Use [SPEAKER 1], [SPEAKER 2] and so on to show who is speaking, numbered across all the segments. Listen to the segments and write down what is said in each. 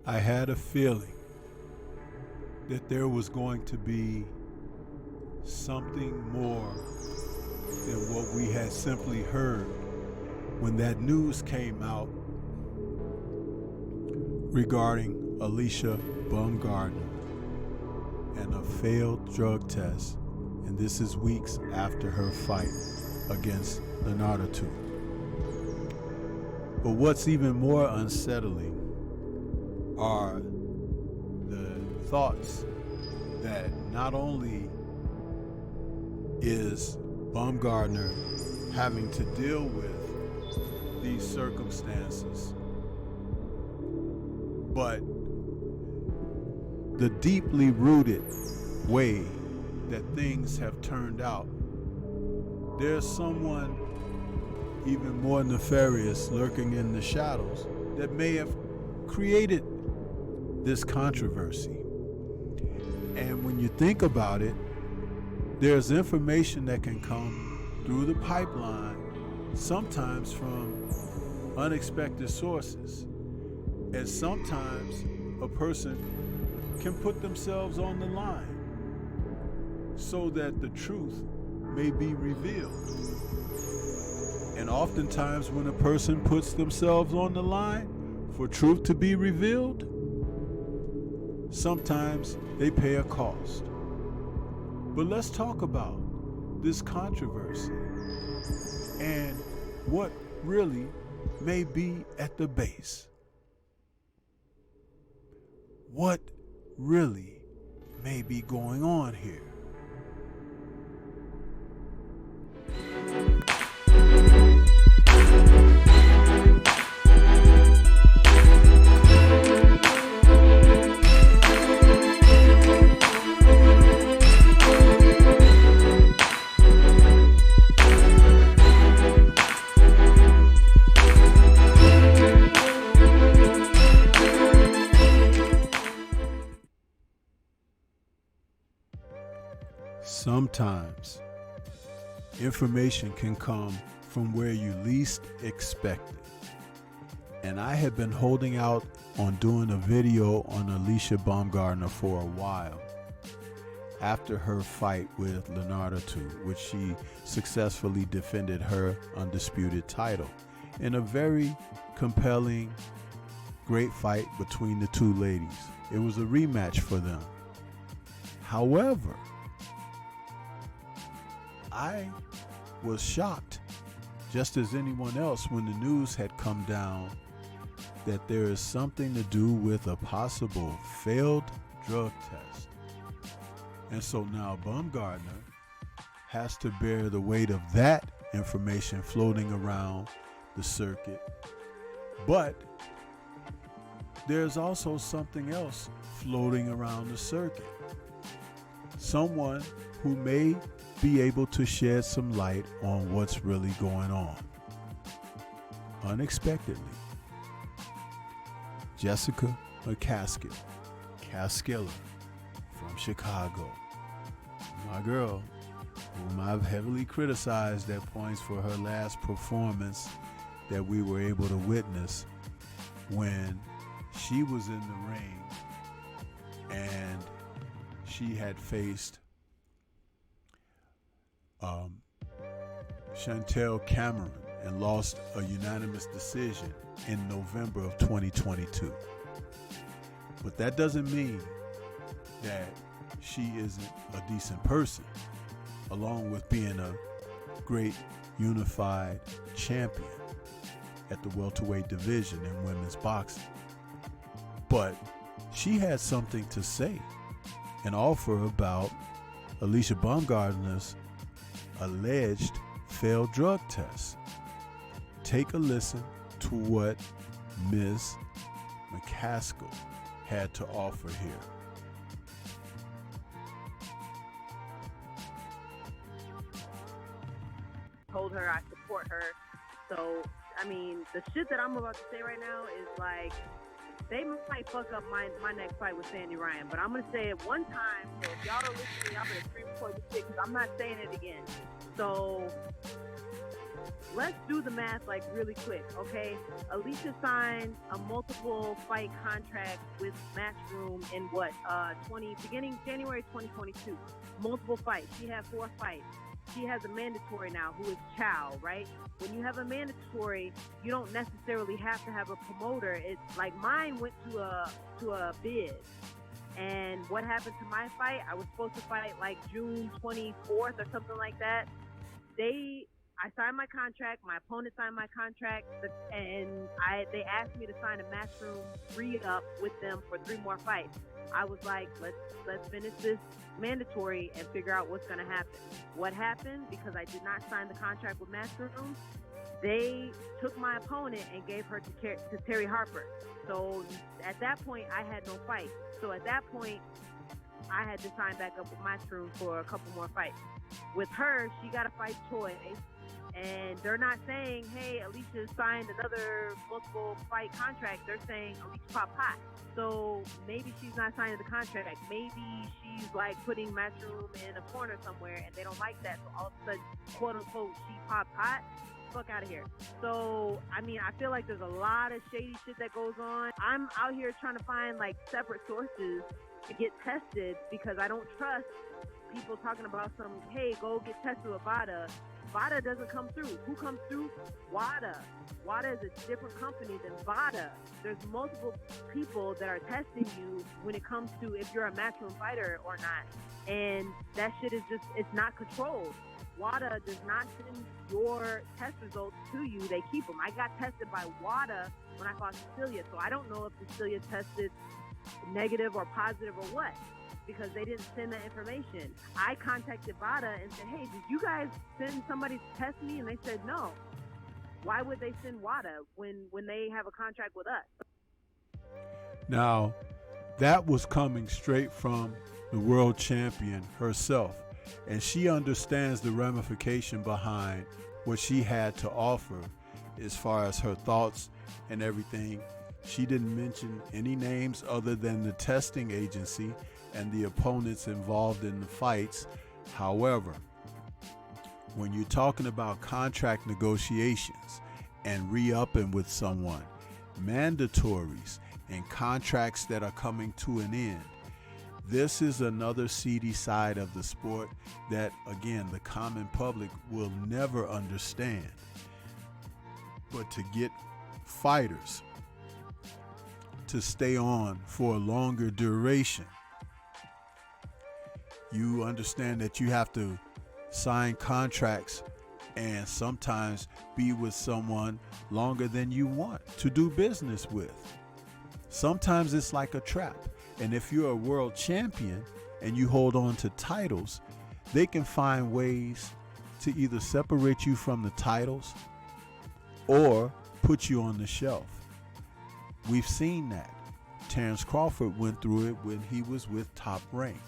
[SPEAKER 1] I had a feeling that there was going to be something more than what we had simply heard when that news came out regarding Alicia Baumgardner and a failed drug test, and this is weeks after her fight against Leonardo. But what's even more unsettling are the thoughts that not only is Baumgardner having to deal with these circumstances, but the deeply rooted way that things have turned out. There's someone even more nefarious lurking in the shadows that may have created this controversy. And when you think about it, there's information that can come through the pipeline, sometimes from unexpected sources. And sometimes a person can put themselves on the line so that the truth may be revealed. And oftentimes when a person puts themselves on the line for truth to be revealed, sometimes they pay a cost. But let's talk about this controversy and what really may be at the base. What really may be going on here? Sometimes information can come from where you least expect it. And I have been holding out on doing a video on Alicia Baumgardner for a while after her fight with Leonardo, which she successfully defended her undisputed title in a very compelling, great fight between the two ladies. It was a rematch for them. However, I was shocked, just as anyone else, when the news had come down that there is something to do with a possible failed drug test. And so now Baumgardner has to bear the weight of that information floating around the circuit. But there's also something else floating around the circuit. Someone who may be able to shed some light on what's really going on. Unexpectedly, Jessica Mccaskill, Caskiller from Chicago, my girl, whom I've heavily criticized at points for her last performance that we were able to witness when she was in the ring and she had faced Chantel Cameron and lost a unanimous decision in November of 2022. But that doesn't mean that she isn't a decent person, along with being a great unified champion at the welterweight division in women's boxing. But she had something to say and offer about Alicia Baumgardner's alleged failed drug test. Take a listen to what Ms. Mccaskill had to offer here.
[SPEAKER 2] Told her I support her. So, I mean, the shit that I'm about to say right now is like, they might fuck up my next fight with Sandy Ryan, but I'm going to say it one time, so if y'all don't listen to me, I'm going to scream for the shit because I'm not saying it again. So, let's do the math like really quick, okay? Alicia signed a multiple fight contract with Matchroom in beginning January 2022. Multiple fights. She had 4 fights. She has a mandatory now, who is Chow, right? When you have a mandatory, you don't necessarily have to have a promoter. It's like mine went to a bid. And what happened to my fight? I was supposed to fight like June 24th or something like that. I signed my contract. My opponent signed my contract, and they asked me to sign a Matchroom re-up with them for 3 more fights. I was like, let's finish this mandatory and figure out what's going to happen. What happened? Because I did not sign the contract with Matchroom, they took my opponent and gave her to Terry Harper. So at that point, I had no fight. So at that point, I had to sign back up with Matchroom for a couple more fights. With her, she got to fight Choi. And they're not saying, hey, Alicia signed another multiple fight contract. They're saying Alicia popped hot. So maybe she's not signing the contract. Maybe she's like putting Matchroom in a corner somewhere and they don't like that. So all of a sudden, quote unquote, she popped hot. Fuck out of here. So, I mean, I feel like there's a lot of shady shit that goes on. I'm out here trying to find like separate sources to get tested because I don't trust people talking about some, hey, go get tested with VADA. VADA doesn't come through. Who comes through? WADA. WADA is a different company than VADA. There's multiple people that are testing you when it comes to if you're a Matchroom fighter or not. And that shit is just, it's not controlled. WADA does not send your test results to you. They keep them. I got tested by WADA when I fought Cecilia. So I don't know if Cecilia tested negative or positive or what, because they didn't send that information. I contacted VADA and said, hey, did you guys send somebody to test me? And they said no. Why would they send WADA when they have a contract with us?
[SPEAKER 1] Now, that was coming straight from the world champion herself. And she understands the ramification behind what she had to offer as far as her thoughts and everything. She didn't mention any names other than the testing agency and the opponents involved in the fights. However, when you're talking about contract negotiations and re-upping with someone, mandatories and contracts that are coming to an end, this is another seedy side of the sport that, again, the common public will never understand. But to get fighters to stay on for a longer duration, you understand that you have to sign contracts and sometimes be with someone longer than you want to do business with. Sometimes it's like a trap. And if you're a world champion and you hold on to titles, they can find ways to either separate you from the titles or put you on the shelf. We've seen that. Terrence Crawford went through it when he was with Top Rank.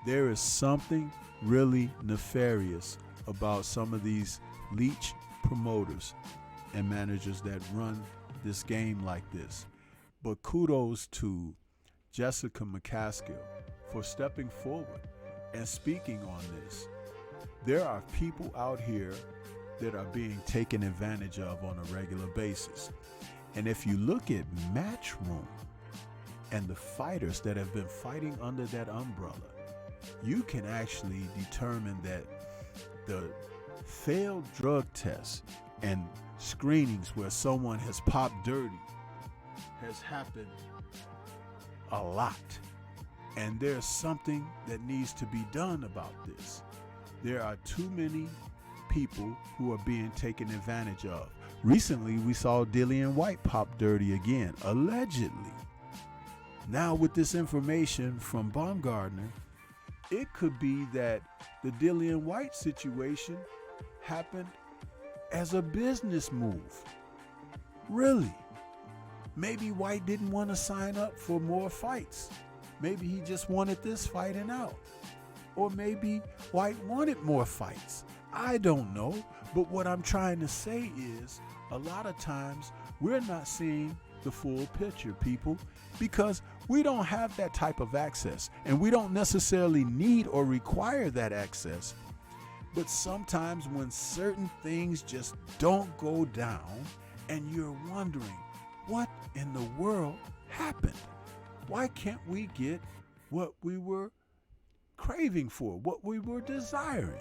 [SPEAKER 1] There is something really nefarious about some of these leech promoters and managers that run this game like this. But kudos to Jessica Mccaskill for stepping forward and speaking on this. There are people out here that are being taken advantage of on a regular basis. And if you look at Matchroom and the fighters that have been fighting under that umbrella, you can actually determine that the failed drug tests and screenings where someone has popped dirty has happened a lot. And there's something that needs to be done about this. There are too many people who are being taken advantage of. Recently, we saw Dillian White pop dirty again, allegedly. Now with this information from Baumgardner, it could be that the Dillian White situation happened as a business move. Really? Maybe White didn't want to sign up for more fights. Maybe he just wanted this fight and out. Or maybe White wanted more fights. I don't know. But what I'm trying to say is, a lot of times we're not seeing the full picture, people, because we don't have that type of access, and we don't necessarily need or require that access. But sometimes when certain things just don't go down and you're wondering, what in the world happened? Why can't we get what we were craving for, what we were desiring?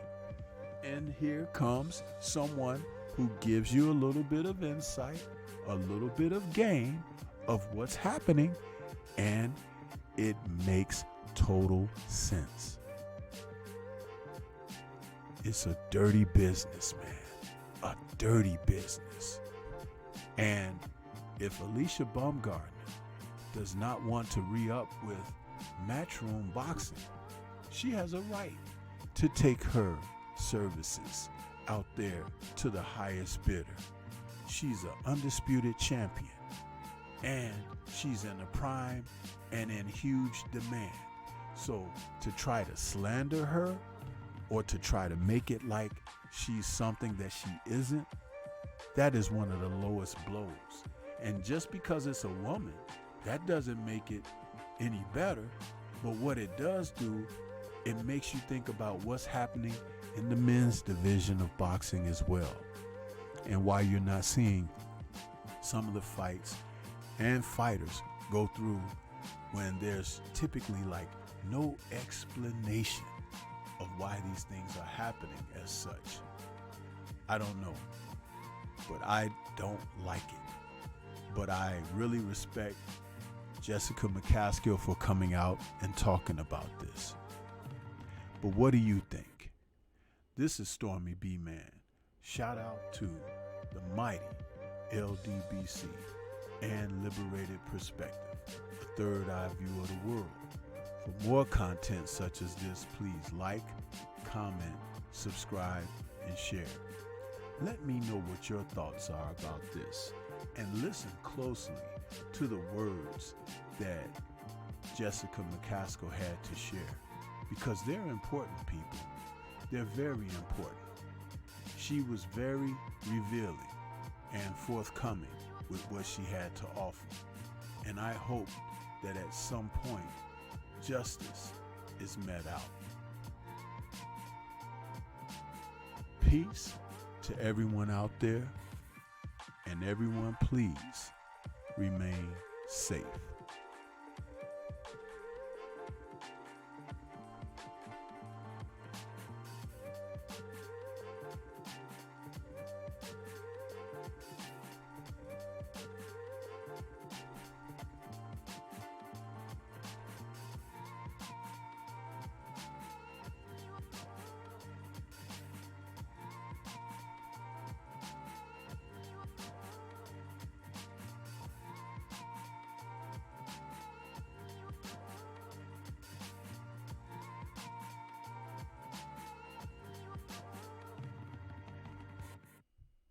[SPEAKER 1] And here comes someone who gives you a little bit of insight, a little bit of game of what's happening, and it makes total sense. It's a dirty business, man. A dirty business. And if Alicia Baumgardner does not want to re-up with Matchroom Boxing, she has a right to take her services out there to the highest bidder. She's an undisputed champion, and she's in the prime and in huge demand. So to try to slander her or to try to make it like she's something that she isn't, that is one of the lowest blows. And just because it's a woman, that doesn't make it any better. But what it does do, it makes you think about what's happening in the men's division of boxing as well, and why you're not seeing some of the fights and fighters go through when there's typically like no explanation of why these things are happening as such. I don't know, but I don't like it. But I really respect Jessica Mccaskill for coming out and talking about this. But what do you think? This is Stormy B. Man. Shout out to the mighty LDBC and Liberated Perspective, a third eye view of the world. For more content such as this, please like, comment, subscribe, and share. Let me know what your thoughts are about this, and listen closely to the words that Jessica Mccaskill had to share, because they're important, people. They're very important. She was very revealing and forthcoming with what she had to offer. And I hope that at some point, justice is met out. Peace to everyone out there, and everyone please remain safe.